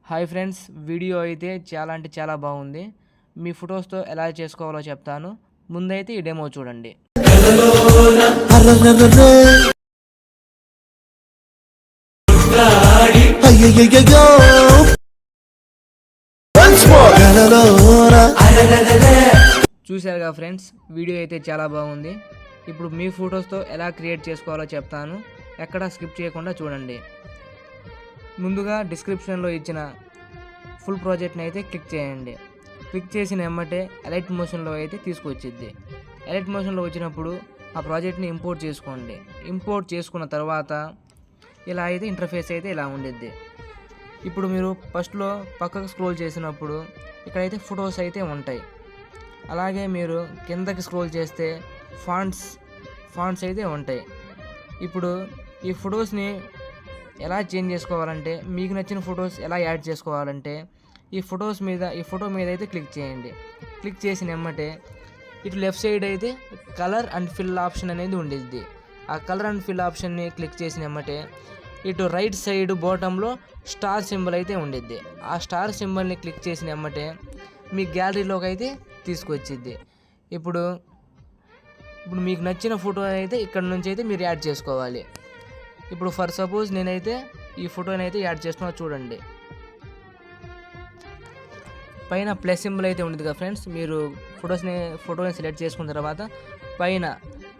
Hi friends, video అయితే చాలా బాగుంది. మీ ఫొటోస్తో ఎలా చేసుకోవాలో చెప్తాను. ముందైతే ఈ డెమో చూడండి. చూశారుగా ఫ్రెండ్స్, వీడియో అయితే చాలా బాగుంది. ఇప్పుడు మీ ఫొటోస్తో ఎలా క్రియేట్ చేసుకోవాలో చెప్తాను. ఎక్కడా స్కిప్ చేయకుండా చూడండి. ముందుగా డిస్క్రిప్షన్లో ఇచ్చిన ఫుల్ ప్రాజెక్ట్ని అయితే క్లిక్ చేయండి. క్లిక్ చేసిన వెంబటే ఎలైట్ మోషన్లో అయితే తీసుకొచ్చిద్ది. ఎలైట్ మోషన్లో వచ్చినప్పుడు ఆ ప్రాజెక్ట్ని ఇంపోర్ట్ చేసుకోండి. ఇంపోర్ట్ చేసుకున్న తర్వాత ఇలా అయితే ఇంటర్ఫేస్ అయితే ఇలా ఉండిద్ది. ఇప్పుడు మీరు ఫస్ట్లో పక్కకు స్క్రోల్ చేసినప్పుడు ఇక్కడైతే ఫొటోస్ అయితే ఉంటాయి. అలాగే మీరు కిందకి స్క్రోల్ చేస్తే ఫాంట్స్ అయితే ఉంటాయి. ఇప్పుడు ఈ ఫొటోస్ని ఎలా చేంజ్ చేసుకోవాలంటే, మీకు నచ్చిన ఫొటోస్ ఎలా యాడ్ చేసుకోవాలంటే ఈ ఫోటో మీద అయితే క్లిక్ చేయండి. క్లిక్ చేసిన వెంబటే ఇటు లెఫ్ట్ సైడ్ అయితే కలర్ అండ్ ఫిల్ ఆప్షన్ అనేది ఉండిద్ది. ఆ కలర్ అండ్ ఫిల్ ఆప్షన్ని క్లిక్ చేసిన వెంబటే ఇటు రైట్ సైడ్ బాటంలో స్టార్ సింబల్ అయితే ఉండిద్ది. ఆ స్టార్ సింబల్ని క్లిక్ చేసిన వెంబటే మీ గ్యాలరీలోకి అయితే తీసుకొచ్చిద్ది. ఇప్పుడు మీకు నచ్చిన ఫోటో అయితే ఇక్కడ నుంచి అయితే మీరు యాడ్ చేసుకోవాలి. ఇప్పుడు ఫర్ సపోజ్ నేనైతే ఈ ఫోటోని అయితే యాడ్ చేస్తున్నా చూడండి. పైన ప్లస్ సింబల్ అయితే ఉంటుంది కదా ఫ్రెండ్స్, మీరు ఫోటోని సెలెక్ట్ చేసుకున్న తర్వాత పైన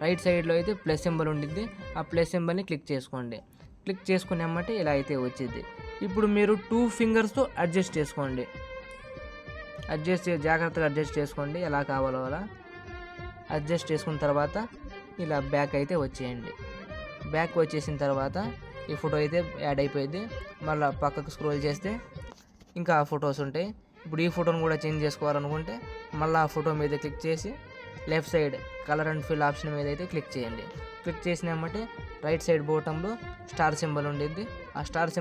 రైట్ సైడ్లో అయితే ప్లస్ సింబల్ ఉంటుంది. ఆ ప్లస్ సింబల్ని క్లిక్ చేసుకోండి. క్లిక్ చేసుకున్నామంటే ఇలా అయితే వచ్చింది. ఇప్పుడు మీరు 2 ఫింగర్స్తో అడ్జస్ట్ చేసుకోండి. జాగ్రత్తగా అడ్జస్ట్ చేసుకోండి. ఎలా కావాలో అలా అడ్జస్ట్ చేసుకున్న తర్వాత ఇలా బ్యాక్ అయితే వచ్చేయండి. బ్యాక్ వచ్చేసిన తర్వాత ఈ ఫోటో అయితే యాడ్ అయిపోయింది. మళ్ళీ పక్కకు స్క్రోల్ చేస్తే ఇంకా ఫొటోస్ ఉంటాయి. ఇప్పుడు ఈ ఫోటోని కూడా చేంజ్ చేసుకోవాలనుకుంటే మళ్ళీ ఆ ఫోటో మీద క్లిక్ చేసి left side colour and fill option మీద అయితే క్లిక్ చేయండి. క్లిక్ చేసినామంటే రైట్ సైడ్ బాటంలో స్టార్ సింబల్ ఉండిద్ది. ఆ స్టార్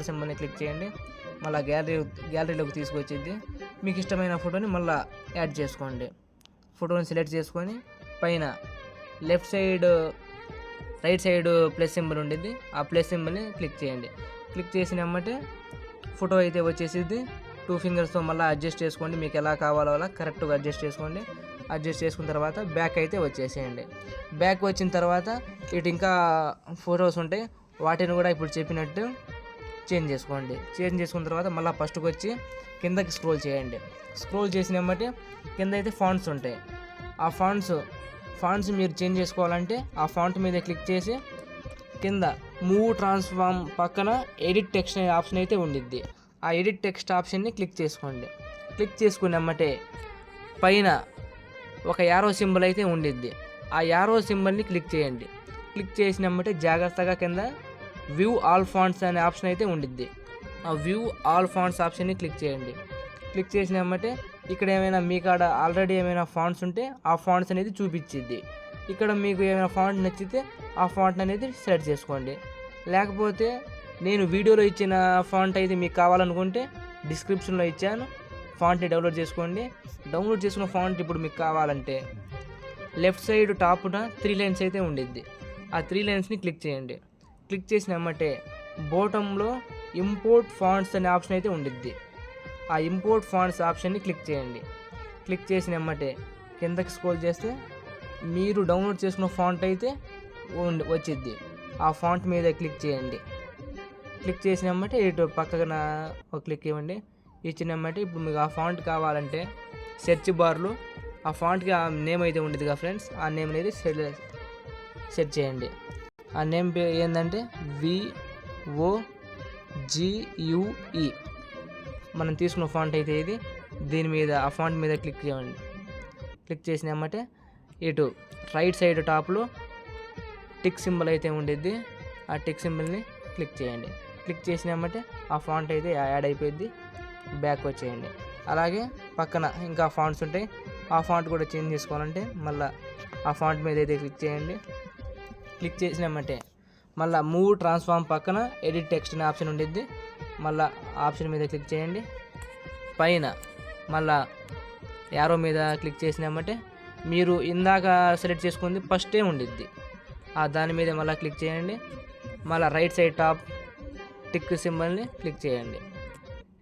సింబల్ని క్లిక్ చేయండి. మళ్ళీ గ్యాలరీలోకి తీసుకొచ్చిద్ది. మీకు ఇష్టమైన ఫోటోని మళ్ళీ యాడ్ చేసుకోండి. ఫోటోని సెలెక్ట్ చేసుకొని పైన రైట్ సైడ్ ప్లస్ సింబల్ ఉండిద్ది. ఆ ప్లస్ సింబల్ని క్లిక్ చేయండి. క్లిక్ చేసినామంటే ఫోటో అయితే వచ్చేసిద్ది. 2 ఫింగర్స్తో మళ్ళీ అడ్జస్ట్ చేసుకోండి. మీకు ఎలా కావాలో అలా కరెక్ట్గా అడ్జస్ట్ చేసుకోండి. అడ్జస్ట్ చేసుకున్న తర్వాత బ్యాక్ అయితే వచ్చేసేయండి. బ్యాక్ వచ్చిన తర్వాత ఇటు ఇంకా ఫొటోస్ ఉంటాయి. వాటిని కూడా ఇప్పుడు చెప్పినట్టు చేంజ్ చేసుకోండి. చేంజ్ చేసుకున్న తర్వాత మళ్ళీ ఫస్ట్కి వచ్చి కిందకి స్క్రోల్ చేయండి. స్క్రోల్ చేసినామంటే కింద అయితే ఫాంట్స్ ఉంటాయి. ఆ ఫాంట్స్ మీరు చేంజ్ చేసుకోవాలంటే ఆ ఫాంట్ మీద క్లిక్ చేసి కింద మూవ్ ట్రాన్స్ఫార్మ్ పక్కన ఎడిట్ టెక్స్ట్ అనే ఆప్షన్ అయితే ఉండిద్ది. ఆ ఎడిట్ టెక్స్ట్ ఆప్షన్ని క్లిక్ చేసుకోండి. క్లిక్ చేసుకున్నామంటే పైన ఒక యారో సింబల్ అయితే ఉండిద్ది. ఆ యారో సింబల్ని క్లిక్ చేయండి. క్లిక్ చేసినామంటే జాగ్రత్తగా కింద వ్యూ ఆల్ ఫాంట్స్ అనే ఆప్షన్ అయితే ఉండిద్ది. ఆ వ్యూ ఆల్ ఫాంట్స్ ఆప్షన్ని క్లిక్ చేయండి. క్లిక్ చేసినామంటే ఇక్కడ ఏమైనా మీ కాడ ఆల్రెడీ ఏమైనా ఫాంట్స్ ఉంటే ఆ ఫాంట్స్ అనేది చూపించిద్ది. ఇక్కడ మీకు ఏమైనా ఫాంట్ నచ్చితే ఆ ఫాంట్ అనేది సెలెక్ట్ చేసుకోండి. లేకపోతే నేను వీడియోలో ఇచ్చిన ఫాంట్ అయితే మీకు కావాలనుకుంటే డిస్క్రిప్షన్లో ఇచ్చాను, ఫాంట్ని డౌన్లోడ్ చేసుకోండి. డౌన్లోడ్ చేసుకున్న ఫాంట్ ఇప్పుడు మీకు కావాలంటే లెఫ్ట్ సైడ్ టాప్న 3 లైన్స్ అయితే ఉండిద్ది. ఆ 3 లైన్స్ని క్లిక్ చేయండి. క్లిక్ చేసినామంటే బాటంలో ఇంపోర్ట్ ఫాంట్స్ అనే ఆప్షన్ అయితే ఉండిద్ది. ఆ ఇంపోర్ట్ ఫాంట్స్ ఆప్షన్ని క్లిక్ చేయండి. క్లిక్ చేసినామంటే కిందకి స్క్రోల్ చేస్తే మీరు డౌన్లోడ్ చేసుకున్న ఫాంట్ అయితే వచ్చిద్ది. ఆ ఫాంట్ మీద క్లిక్ చేయండి. క్లిక్ చేసినామంటే ఇటు పక్కన ఒక క్లిక్ ఇవ్వండి. ఇచ్చినామంటే ఇప్పుడు మీకు ఆ ఫాంట్ కావాలంటే సెర్చ్ బార్లో ఆ ఫాంట్కి ఆ నేమ్ అయితే ఉండేది కదా ఫ్రెండ్స్, ఆ నేమ్ అనేది సెర్చ్ చేయండి. ఆ నేమ్ పేరు ఏంటంటే VOGUE. మనం తీసుకున్న ఫాంట్ అయితే ఇది. దీని మీద ఆ ఫాంట్ మీద క్లిక్ చేయండి. క్లిక్ చేసినామంటే ఇటు రైట్ సైడ్ టాప్లో టిక్ సింబల్ అయితే ఉండిద్ది. ఆ టిక్ సింబల్ని క్లిక్ చేయండి. క్లిక్ చేసినామంటే ఆ ఫాంట్ అయితే యాడ్ అయిపోయింది. బ్యాక్ వచ్చేయండి. అలాగే పక్కన ఇంకా ఫాంట్స్ ఉంటాయి. ఆ ఫాంట్ కూడా చేంజ్ చేసుకోవాలంటే మళ్ళీ ఆ ఫాంట్ మీద అయితే క్లిక్ చేయండి. క్లిక్ చేసినామంటే మళ్ళీ మూవ్ ట్రాన్స్ఫార్మ్ పక్కన ఎడిట్ టెక్స్ట్ అనే ఆప్షన్ ఉండిద్ది. మళ్ళీ ఆప్షన్ మీద క్లిక్ చేయండి. పైన మళ్ళీ యారో మీద క్లిక్ చేసినామంటే మీరు ఇందాక సెలెక్ట్ చేసుకుంది ఫస్టే ఉండిద్ది. దాని మీద మళ్ళీ క్లిక్ చేయండి. మళ్ళీ రైట్ సైడ్ టాప్ టిక్ సింబల్ని క్లిక్ చేయండి.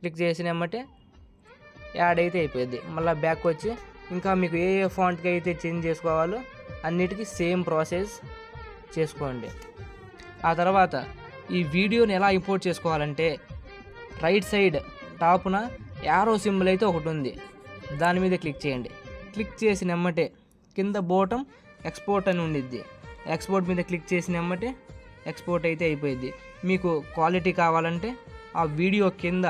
క్లిక్ చేసిన వెంబటే యాడ్ అయితే అయిపోయింది. మళ్ళీ బ్యాక్ వచ్చి ఇంకా మీకు ఏ ఫాంట్కి అయితే చేంజ్ చేసుకోవాలో అన్నిటికీ సేమ్ ప్రాసెస్ చేసుకోండి. ఆ తర్వాత ఈ వీడియోని ఎలా ఇంపోర్ట్ చేసుకోవాలంటే రైట్ సైడ్ టాప్న యారో సింబల్ అయితే ఒకటి ఉంది, దాని మీద క్లిక్ చేయండి. క్లిక్ చేసిన వెంబటే కింద బోటం ఎక్స్పోర్ట్ అని ఉండిద్ది. ఎక్స్పోర్ట్ మీద క్లిక్ చేసిన వెంబటే ఎక్స్పోర్ట్ అయితే అయిపోయింది. మీకు క్వాలిటీ కావాలంటే ఆ వీడియో కింద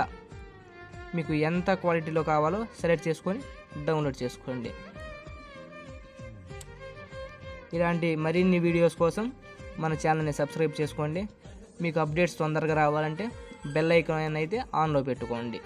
మీకు ఎంత క్వాలిటీలో కావాలో సెలెక్ట్ చేసుకొని డౌన్లోడ్ చేసుకోండి. ఇలాంటి మరిన్ని వీడియోస్ కోసం మన ఛానల్ని సబ్స్క్రైబ్ చేసుకోండి. మీకు అప్డేట్స్ తొందరగా రావాలంటే బెల్ ఐకాన్ అయితే ఆన్లో పెట్టుకోండి.